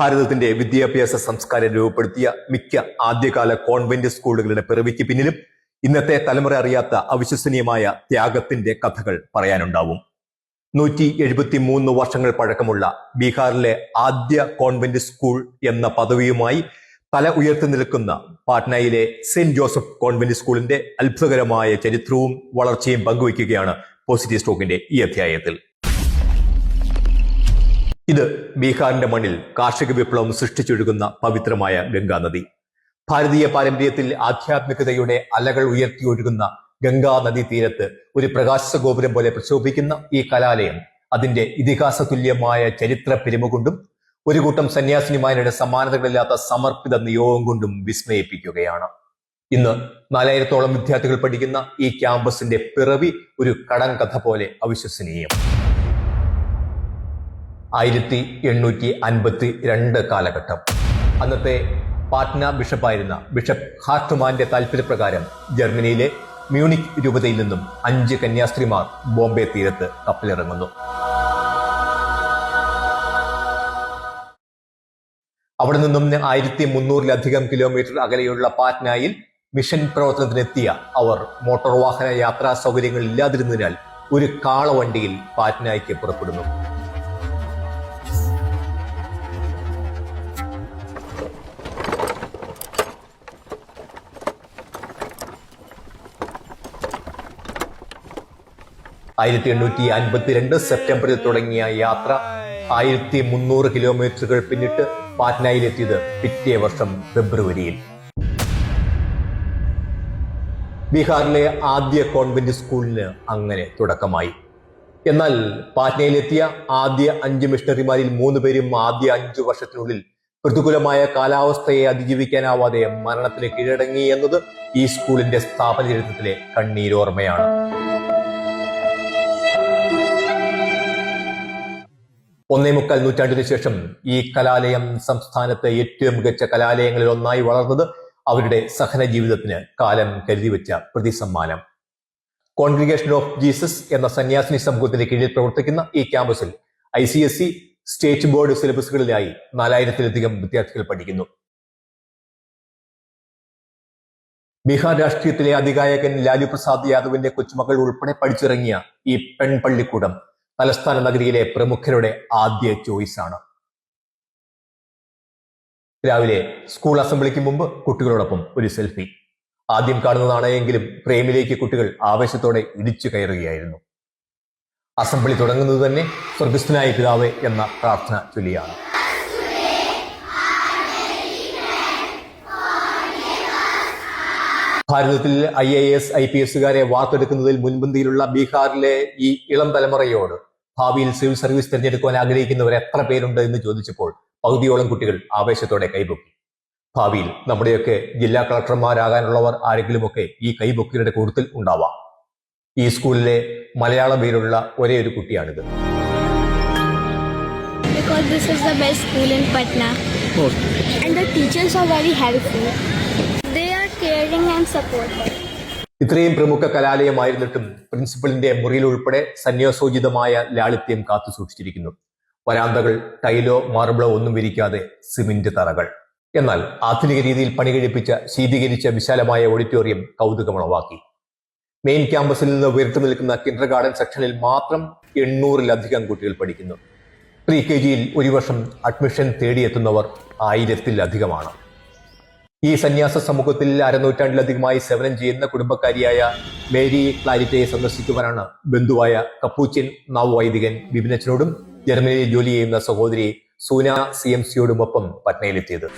ഭാരതത്തിന്റെ വിദ്യാഭ്യാസ സംസ്കാരം രൂപപ്പെടുത്തിയ മിക്ക ആദ്യകാല കോൺവെന്റ് സ്കൂളുകളുടെ പിറവിക്ക് പിന്നിലും ഇന്നത്തെ തലമുറ അറിയാത്ത അവിശ്വസനീയമായ ത്യാഗത്തിന്റെ കഥകൾ പറയാനുണ്ടാവും. 173 വർഷങ്ങൾ പഴക്കമുള്ള ബീഹാറിലെ ആദ്യ കോൺവെന്റ് സ്കൂൾ എന്ന പദവിയുമായി തല ഉയർത്തി നിൽക്കുന്ന പാട്നയിലെ സെന്റ് ജോസഫ് കോൺവെന്റ് സ്കൂളിന്റെ അത്ഭുതകരമായ ചരിത്രവും വളർച്ചയും പങ്കുവയ്ക്കുകയാണ് പോസിറ്റീവ് സ്റ്റോക്കിന്റെ ഈ അധ്യായത്തിൽ. ഇത് ബീഹാറിന്റെ മണ്ണിൽ കാർഷിക വിപ്ലവം സൃഷ്ടിച്ചൊഴുകുന്ന പവിത്രമായ ഗംഗാനദി. ഭാരതീയ പാരമ്പര്യത്തിൽ ആധ്യാത്മികതയുടെ അലകൾ ഉയർത്തിയൊഴുകുന്ന ഗംഗാ നദീ തീരത്ത് ഒരു പ്രകാശ ഗോപുരം പോലെ പ്രശോഭിക്കുന്ന ഈ കലാലയം അതിന്റെ ഇതിഹാസ തുല്യമായ ചരിത്ര പെരുമ കൊണ്ടും ഒരു കൂട്ടം സന്യാസിനിമാരുടെ സമാനതകളില്ലാത്ത സമർപ്പിത നിയോഗം കൊണ്ടും വിസ്മയിപ്പിക്കുകയാണ്. ഇന്ന് 4000-ഓളം വിദ്യാർത്ഥികൾ പഠിക്കുന്ന ഈ ക്യാമ്പസിന്റെ പിറവി ഒരു കടങ്കഥ പോലെ അവിശ്വസനീയം. 1852 കാലഘട്ടം. അന്നത്തെ പാട്ന ബിഷപ്പായിരുന്ന ബിഷപ്പ് ഹാർട്ട്മാന്റെ താല്പര്യപ്രകാരം ജർമ്മനിയിലെ മ്യൂണിക് രൂപതയിൽ നിന്നും 5 കന്യാസ്ത്രീമാർ ബോംബെ തീരത്ത് കപ്പലിറങ്ങുന്നു. അവിടെ നിന്നും 1300-ലധികം കിലോമീറ്റർ അകലെയുള്ള പാറ്റ്നയിൽ മിഷൻ പ്രവർത്തനത്തിനെത്തിയ അവർ മോട്ടോർ വാഹന യാത്രാ സൗകര്യങ്ങൾ ഇല്ലാതിരുന്നതിനാൽ ഒരു കാളവണ്ടിയിൽ പാറ്റ്നയ്ക്ക് പുറപ്പെടുന്നു. സെപ്റ്റംബറിൽ തുടങ്ങിയ യാത്ര 1300 കിലോമീറ്ററുകൾ പിന്നിട്ട് പാറ്റ്നയിലെത്തിയത് പിറ്റേ വർഷം ഫെബ്രുവരിയിൽ. ബീഹാറിലെ ആദ്യ കോൺവെന്റ് സ്കൂളിന് അങ്ങനെ തുടക്കമായി. എന്നാൽ പാറ്റ്നയിലെത്തിയ ആദ്യ 5 മിഷണറിമാരിൽ 3 പേരും ആദ്യ 5 വർഷത്തിനുള്ളിൽ പ്രതികൂലമായ കാലാവസ്ഥയെ അതിജീവിക്കാനാവാതെ മരണത്തിന് കീഴടങ്ങി എന്നത് ഈ സ്കൂളിന്റെ സ്ഥാപന ചരിത്രത്തിലെ കണ്ണീരോർമ്മയാണ്. 1.25 നൂറ്റാണ്ടിനു ശേഷം ഈ കലാലയം സംസ്ഥാനത്തെ ഏറ്റവും മികച്ച കലാലയങ്ങളിൽ ഒന്നായി വളർന്നത് അവരുടെ സഹന ജീവിതത്തിന് കാലം കരുതിവെച്ച പ്രതിസമ്മാനം. കോൺഗ്രിഗേഷൻ ഓഫ് ജീസസ് എന്ന സന്യാസിനി സമൂഹത്തിന്റെ കീഴിൽ പ്രവർത്തിക്കുന്ന ഈ ക്യാമ്പസിൽ ICSE സ്റ്റേറ്റ് ബോർഡ് സിലബസുകളിലായി 4000-ലധികം വിദ്യാർത്ഥികൾ പഠിക്കുന്നു. ബീഹാർ രാഷ്ട്രീയത്തിലെ അതികായകൻ ലാലു പ്രസാദ് യാദവിന്റെ കൊച്ചുമകൾ ഉൾപ്പെടെ പഠിച്ചിറങ്ങിയ ഈ പെൺപള്ളിക്കൂടം തലസ്ഥാന നഗരിയിലെ പ്രമുഖരുടെ ആദ്യ ചോയ്സാണ്. രാവിലെ സ്കൂൾ അസംബ്ലിക്ക് മുമ്പ് കുട്ടികളോടൊപ്പം ഒരു സെൽഫി. ആദ്യം കാണുന്നതാണ് എങ്കിലും പ്രേമിലേക്ക് കുട്ടികൾ ആവേശത്തോടെ ഇടിച്ചു കയറുകയായിരുന്നു. അസംബ്ലി തുടങ്ങുന്നത് തന്നെ സ്വർഗസ്ഥനായ പിതാവേ എന്ന പ്രാർത്ഥന ചൊല്ലിയാണ്. ഭാരതത്തിൽ IAS IPSകാരെ വാർത്തെടുക്കുന്നതിൽ മുൻപന്തിയിലുള്ള ബീഹാറിലെ ഈ ഇളം തലമുറയോട് ഭാവിയിൽ സിവിൽ സർവീസ് തിരഞ്ഞെടുക്കുവാൻ ആഗ്രഹിക്കുന്നവർ എത്ര പേരുണ്ട് എന്ന് ചോദിച്ചപ്പോൾ പകുതിയോളം കുട്ടികൾ ആവേശത്തോടെ കൈപൊക്കി. ഭാവിയിൽ നമ്മുടെയൊക്കെ ജില്ലാ കളക്ടർമാരാകാനുള്ളവർ ആരെങ്കിലുമൊക്കെ ഈ കൈപൊക്കിയുടെ കൂട്ടത്തിൽ ഉണ്ടാവാം. ഈ സ്കൂളിലെ മലയാളം പേരുള്ള ഒരേ ഒരു കുട്ടിയാണിത്. Because this is the best school in Patna. And the teachers are very helpful. They are caring and supportive. ഇത്രയും പ്രമുഖ കലാലയമായിരുന്നിട്ടും പ്രിൻസിപ്പലിന്റെ മുറിയിൽ ഉൾപ്പെടെ സന്യാസോചിതമായ ലാളിത്യം കാത്തു സൂക്ഷിച്ചിരിക്കുന്നു. വരാന്തകൾ ടൈലോ മാർബിളോ ഒന്നും വിരിക്കാതെ സിമന്റ് തറകൾ. എന്നാൽ ആധുനിക രീതിയിൽ പണി കഴിപ്പിച്ച ശീതീകരിച്ച വിശാലമായ ഓഡിറ്റോറിയം കൗതുകമുളവാക്കി. മെയിൻ ക്യാമ്പസിൽ നിന്ന് ഉയർത്തു നിൽക്കുന്ന കിൻഡർ ഗാർഡൻ സെക്ഷനിൽ മാത്രം 800-ലധികം കുട്ടികൾ പഠിക്കുന്നു. KGയിൽ ഒരു വർഷം അഡ്മിഷൻ തേടിയെത്തുന്നവർ 1000-ലധികമാണ്. ഈ സന്യാസ സമൂഹത്തിൽ അരനൂറ്റാണ്ടിലധികമായി സേവനം ചെയ്യുന്ന കുടുംബക്കാരിയായ മേരി ക്ലാരിറ്റയെ സന്ദർശിക്കുവാനാണ് ബന്ധുവായ കപ്പൂച്ചിൻ നവവൈദികൻ ബിബിനച്ചനോടും ജർമ്മനിയിൽ ജോലി ചെയ്യുന്ന സഹോദരി സൂന CMCയോടുമൊപ്പം പട്നയിലെത്തിയത്.